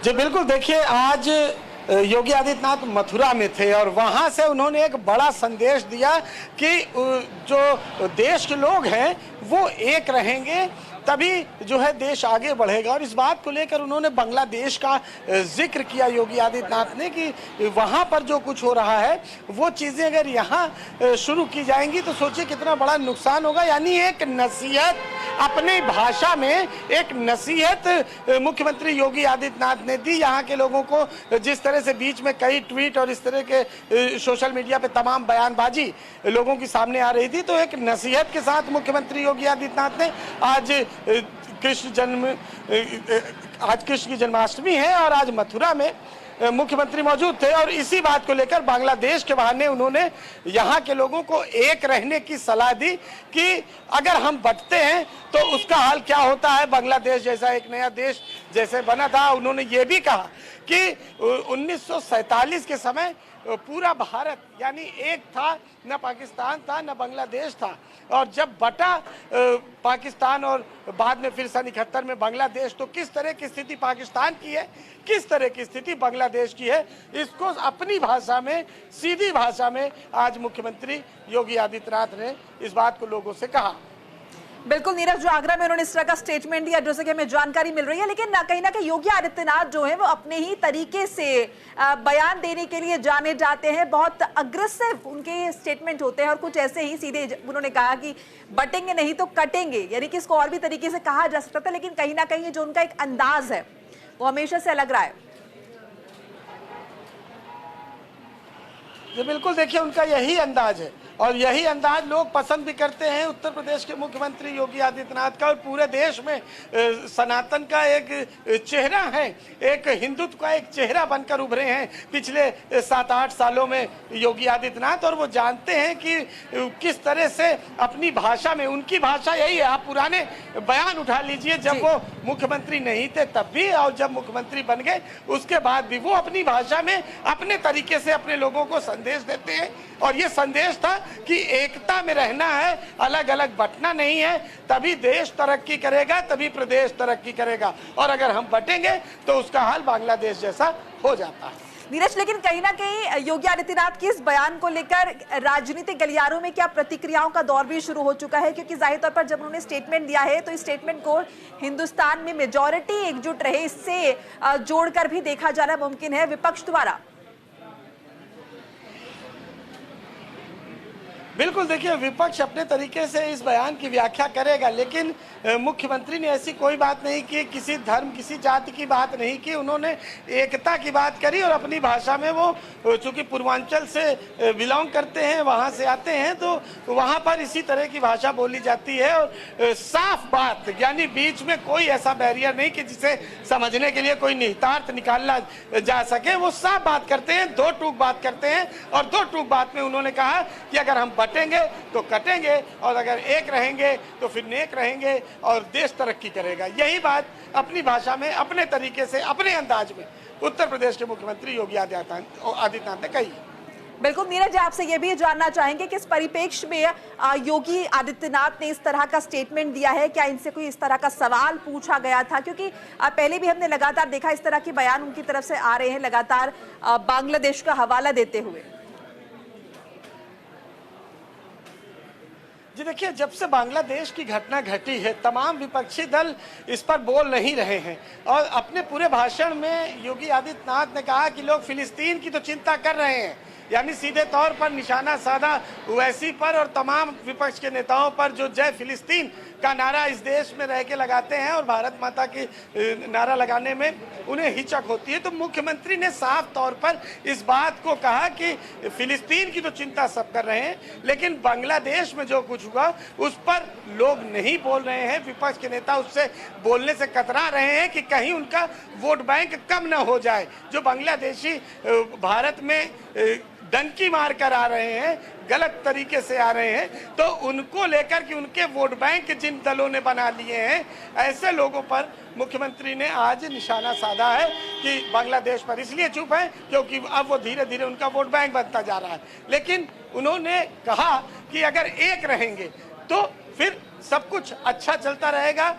जी बिल्कुल, देखिए आज योगी आदित्यनाथ मथुरा में थे और वहां से उन्होंने एक बड़ा संदेश दिया कि जो देश के लोग हैं वो एक रहेंगे तभी जो है देश आगे बढ़ेगा। और इस बात को लेकर उन्होंने बांग्लादेश का जिक्र किया योगी आदित्यनाथ ने कि वहाँ पर जो कुछ हो रहा है वो चीज़ें अगर यहाँ शुरू की जाएंगी तो सोचिए कितना बड़ा नुकसान होगा। यानी एक नसीहत अपनी भाषा में, एक नसीहत मुख्यमंत्री योगी आदित्यनाथ ने दी यहाँ के लोगों को। जिस तरह से बीच में कई ट्वीट और इस तरह के सोशल मीडिया पे तमाम बयानबाजी लोगों की सामने आ रही थी, तो एक नसीहत के साथ मुख्यमंत्री योगी आदित्यनाथ ने आज कृष्ण की जन्माष्टमी है और आज मथुरा में मुख्यमंत्री मौजूद थे और इसी बात को लेकर बांग्लादेश के बहाने उन्होंने यहाँ के लोगों को एक रहने की सलाह दी कि अगर हम बंटते हैं तो उसका हाल क्या होता है। बांग्लादेश जैसा एक नया देश जैसे बना था, उन्होंने ये भी कहा कि 1947 के समय पूरा भारत यानी एक था, न पाकिस्तान था न बांग्लादेश था, और जब बटा पाकिस्तान और बाद में फिर सन 71 में बांग्लादेश, तो किस तरह की स्थिति पाकिस्तान की है, किस तरह की स्थिति बांग्लादेश की है, इसको अपनी भाषा में, सीधी भाषा में आज मुख्यमंत्री योगी आदित्यनाथ ने इस बात को लोगों से कहा। बिल्कुल नीरज, जो आगरा में उन्होंने इस तरह का स्टेटमेंट दिया जैसे कि हमें जानकारी मिल रही है, लेकिन कहीं ना कहीं योगी आदित्यनाथ जो है वो अपने ही तरीके से बयान देने के लिए जाने जाते हैं। बहुत अग्रेसिव उनके स्टेटमेंट होते हैं और कुछ ऐसे ही सीधे उन्होंने कहा कि बटेंगे नहीं तो कटेंगे, यानी कि इसको और भी तरीके से कहा जा सकता था, लेकिन कहीं ना कहीं जो उनका एक अंदाज है वो हमेशा से अलग रहा है। जी बिल्कुल, देखिए उनका यही अंदाज है और यही अंदाज लोग पसंद भी करते हैं। उत्तर प्रदेश के मुख्यमंत्री योगी आदित्यनाथ का और पूरे देश में सनातन का एक चेहरा है, एक हिंदुत्व का एक चेहरा बनकर उभरे हैं पिछले 7-8 सालों में योगी आदित्यनाथ। और वो जानते हैं कि किस तरह से अपनी भाषा में, उनकी भाषा यही है, आप पुराने बयान उठा लीजिए, जब वो मुख्यमंत्री नहीं थे तब भी और जब मुख्यमंत्री बन गए उसके बाद भी वो अपनी भाषा में अपने तरीके से अपने लोगों को संदेश देते हैं। और ये संदेश था कि एकता में रहना है, अलग अलग बंटना नहीं है, तभी देश तरक्की करेगा, तभी प्रदेश तरक्की करेगा, और अगर हम बटेंगे तो उसका हाल बांग्लादेश जैसा हो जाता है। नीरज, लेकिन कहीं ना कहीं योगी आदित्यनाथ के इस बयान को लेकर राजनीतिक गलियारों में क्या प्रतिक्रियाओं का दौर भी शुरू हो चुका है, क्योंकि जाहिर तौर पर जब उन्होंने स्टेटमेंट दिया है तो इस स्टेटमेंट को हिंदुस्तान में मेजॉरिटी एकजुट रहे इससे जोड़कर भी देखा जाना मुमकिन है विपक्ष द्वारा। बिल्कुल, देखिए विपक्ष अपने तरीके से इस बयान की व्याख्या करेगा, लेकिन मुख्यमंत्री ने ऐसी कोई बात नहीं की, किसी धर्म किसी जाति की बात नहीं की, उन्होंने एकता की बात करी और अपनी भाषा में, वो चूंकि पूर्वांचल से बिलोंग करते हैं, वहाँ से आते हैं, तो वहाँ पर इसी तरह की भाषा बोली जाती है। और साफ बात, यानी बीच में कोई ऐसा बैरियर नहीं कि जिसे समझने के लिए कोई निहितार्थ निकालना जा सके। वो साफ बात करते हैं, दो टूक बात करते हैं, और दो टूक बात में उन्होंने कहा कि अगर हम बटेंगे तो कटेंगे और अगर एक रहेंगे तो फिर नेक रहेंगे और देश तरक्की करेगा। यही बात अपनी भाषा में, अपने तरीके से, अपने अंदाज में उत्तर प्रदेश के मुख्यमंत्री योगी आदित्यनाथ ने कही। बिल्कुल नीरज, आपसे ये भी जानना चाहेंगे कि इस परिप्रेक्ष्य में योगी आदित्यनाथ ने इस तरह का स्टेटमेंट दिया है, क्या इनसे कोई इस तरह का सवाल पूछा गया था? क्योंकि पहले भी हमने लगातार देखा इस तरह के बयान उनकी तरफ से आ रहे हैं, लगातार बांग्लादेश का हवाला देते हुए। जी देखिए, जब से बांग्लादेश की घटना घटी है तमाम विपक्षी दल इस पर बोल नहीं रहे हैं और अपने पूरे भाषण में योगी आदित्यनाथ ने कहा कि लोग फिलिस्तीन की तो चिंता कर रहे हैं, यानी सीधे तौर पर निशाना साधा ओवैसी पर और तमाम विपक्ष के नेताओं पर जो जय फिलिस्तीन का नारा इस देश में रह के लगाते हैं और भारत माता की नारा लगाने में उन्हें हिचक होती है। तो मुख्यमंत्री ने साफ तौर पर इस बात को कहा कि फिलिस्तीन की तो चिंता सब कर रहे हैं, लेकिन बांग्लादेश में जो कुछ हुआ उस पर लोग नहीं बोल रहे हैं, विपक्ष के नेता उससे बोलने से कतरा रहे हैं कि कहीं उनका वोट बैंक कम न हो जाए। जो बांग्लादेशी भारत में डंकी मार कर आ रहे हैं, गलत तरीके से आ रहे हैं, तो उनको लेकर कि उनके वोट बैंक जिन दलों ने बना लिए हैं, ऐसे लोगों पर मुख्यमंत्री ने आज निशाना साधा है कि बांग्लादेश पर इसलिए चुप है क्योंकि अब वो धीरे धीरे उनका वोट बैंक बनता जा रहा है। लेकिन उन्होंने कहा कि अगर एक रहेंगे तो फिर सब कुछ अच्छा चलता रहेगा